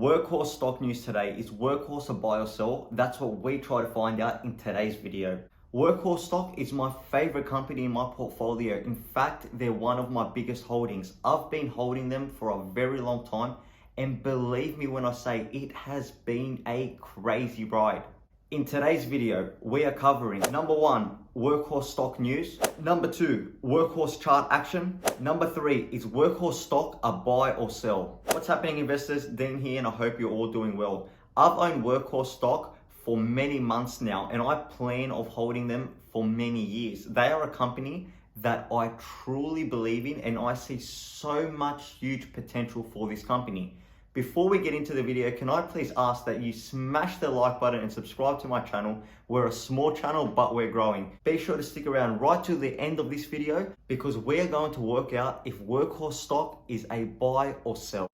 Workhorse stock news today. Is Workhorse a buy or sell? That's what we try to find out in today's video. Workhorse stock is my favorite company in my portfolio. In fact, they're one of my biggest holdings. I've been holding them for a very long time, and believe me when I say it has been a crazy ride. In today's video, we are covering number 1, Workhorse stock news. Number 2, Workhorse chart action. Number 3, is Workhorse stock a buy or sell? What's happening, investors? Dean here, and I hope you're all doing well. I've owned Workhorse stock for many months now, and I plan of holding them for many years. They are a company that I truly believe in, and I see so much huge potential for this company. Before we get into the video, can I please ask that you smash the like button and subscribe to my channel. We're a small channel, but we're growing. Be sure to stick around right to the end of this video because we're going to work out if Workhorse stock is a buy or sell.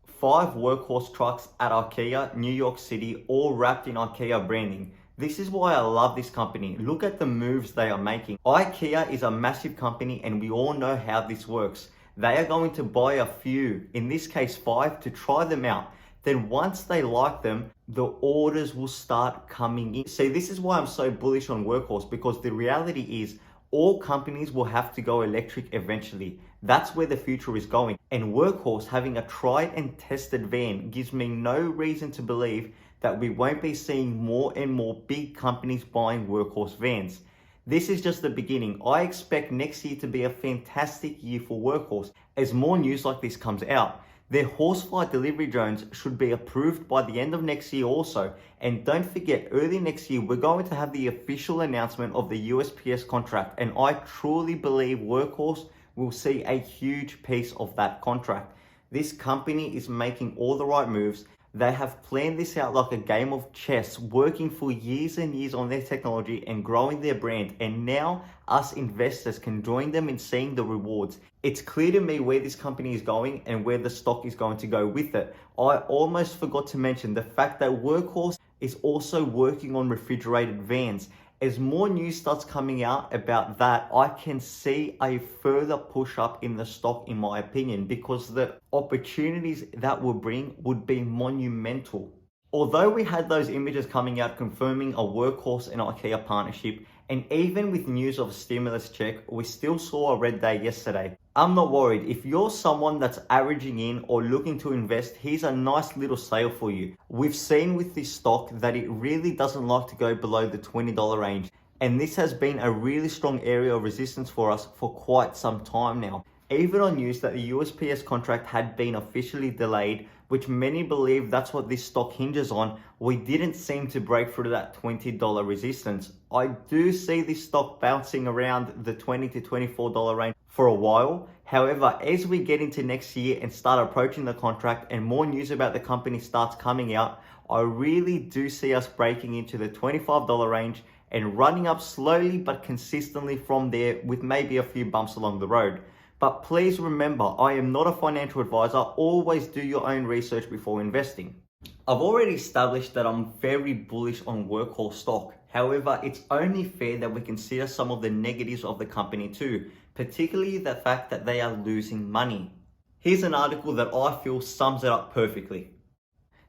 5 Workhorse trucks at IKEA, New York City, all wrapped in IKEA branding. This is why I love this company. Look at the moves they are making. IKEA is a massive company, and we all know how this works. They are going to buy a few, in this case 5, to try them out. Then once they like them, the orders will start coming in. See, this is why I'm so bullish on Workhorse, because the reality is all companies will have to go electric eventually. That's where the future is going. And Workhorse, having a tried and tested van, gives me no reason to believe that we won't be seeing more and more big companies buying Workhorse vans. This is just the beginning. I expect next year to be a fantastic year for Workhorse as more news like this comes out. Their horsefly delivery drones should be approved by the end of next year also. And don't forget, early next year, we're going to have the official announcement of the USPS contract. And I truly believe Workhorse will see a huge piece of that contract. This company is making all the right moves. They have planned this out like a game of chess, working for years and years on their technology and growing their brand. And now us investors can join them in seeing the rewards. It's clear to me where this company is going and where the stock is going to go with it. I almost forgot to mention the fact that Workhorse is also working on refrigerated vans. As more news starts coming out about that, I can see a further push up in the stock, in my opinion, because the opportunities that will bring would be monumental. Although we had those images coming out confirming a Workhorse and IKEA partnership, and even with news of a stimulus check, we still saw a red day yesterday. I'm not worried. If you're someone that's averaging in or looking to invest, here's a nice little sale for you. We've seen with this stock that it really doesn't like to go below the $20 range. And this has been a really strong area of resistance for us for quite some time now. Even on news that the USPS contract had been officially delayed, which many believe that's what this stock hinges on, we didn't seem to break through that $20 resistance. I do see this stock bouncing around the $20 to $24 range for a while. However, as we get into next year and start approaching the contract and more news about the company starts coming out, I really do see us breaking into the $25 range and running up slowly but consistently from there, with maybe a few bumps along the road. But please remember, I am not a financial advisor. Always do your own research before investing. I've already established that I'm very bullish on Workhorse stock. However, it's only fair that we consider some of the negatives of the company too, particularly the fact that they are losing money. Here's an article that I feel sums it up perfectly.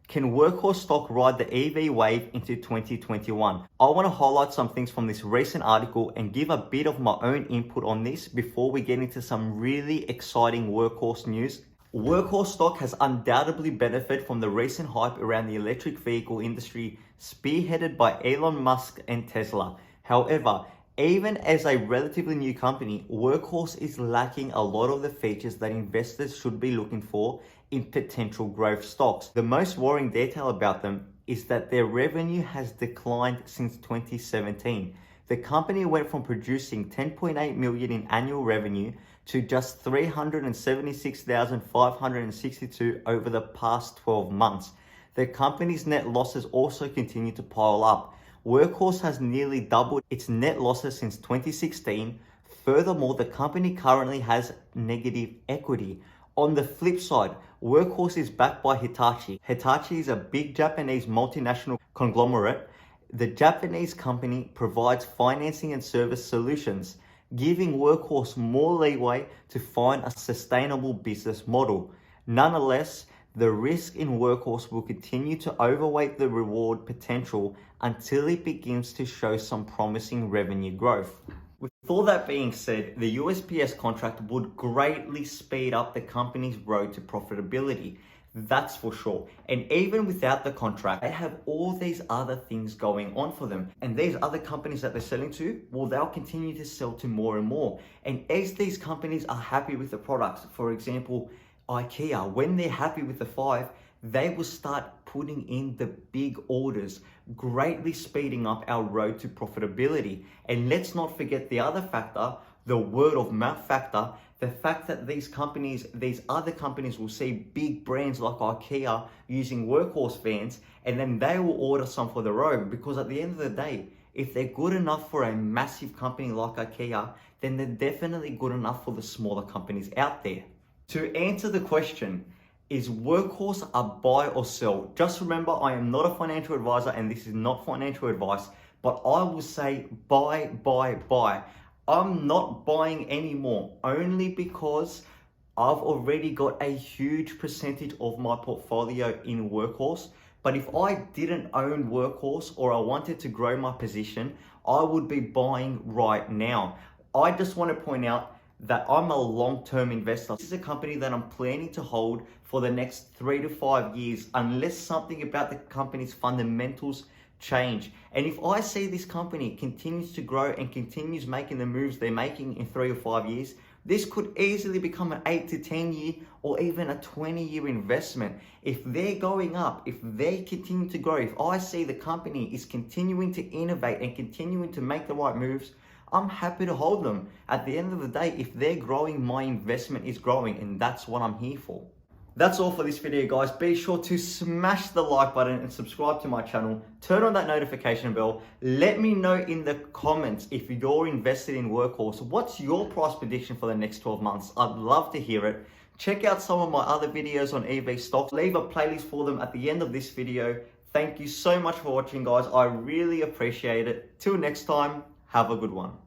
Can Workhorse stock ride the EV wave into 2021? I want to highlight some things from this recent article and give a bit of my own input on this before we get into some really exciting Workhorse news. Workhorse stock has undoubtedly benefited from the recent hype around the electric vehicle industry, spearheaded by Elon Musk and Tesla. However, even as a relatively new company, Workhorse is lacking a lot of the features that investors should be looking for in potential growth stocks. The most worrying detail about them is that their revenue has declined since 2017. The company went from producing $10.8 million in annual revenue to just $376,562 over the past 12 months. The company's net losses also continue to pile up. Workhorse has nearly doubled its net losses since 2016. Furthermore, the company currently has negative equity. On the flip side, Workhorse is backed by Hitachi. Hitachi is a big Japanese multinational conglomerate. The Japanese company provides financing and service solutions, giving Workhorse more leeway to find a sustainable business model. Nonetheless, the risk in Workhorse will continue to overweight the reward potential until it begins to show some promising revenue growth. With all that being said, the USPS contract would greatly speed up the company's road to profitability. That's for sure. And even without the contract, they have all these other things going on for them. And these other companies that they're selling to, well, they'll continue to sell to more and more. And as these companies are happy with the products, for example, IKEA, when they're happy with the 5, they will start putting in the big orders, greatly speeding up our road to profitability. And let's not forget the other factor, the word of mouth factor, the fact that these other companies will see big brands like IKEA using Workhorse vans, and then they will order some for their own, because at the end of the day, if they're good enough for a massive company like IKEA, then they're definitely good enough for the smaller companies out there. To answer the question, is Workhorse a buy or sell? Just remember, I am not a financial advisor and this is not financial advice, but I will say buy, buy, buy. I'm not buying anymore, only because I've already got a huge percentage of my portfolio in Workhorse. But if I didn't own Workhorse or I wanted to grow my position, I would be buying right now. I just want to point out that I'm a long-term investor. This is a company that I'm planning to hold for the next 3 to 5 years, unless something about the company's fundamentals change. And if I see this company continues to grow and continues making the moves they're making in 3 or 5 years, this could easily become an 8 to 10 year or even a 20-year investment. If they're going up, if they continue to grow, if I see the company is continuing to innovate and continuing to make the right moves, I'm happy to hold them. At the end of the day, if they're growing, my investment is growing, and that's what I'm here for. That's all for this video, guys. Be sure to smash the like button and subscribe to my channel. Turn on that notification bell. Let me know in the comments if you're invested in Workhorse. What's your price prediction for the next 12 months? I'd love to hear it. Check out some of my other videos on EV stocks. Leave a playlist for them at the end of this video. Thank you so much for watching, guys. I really appreciate it. Till next time, have a good one.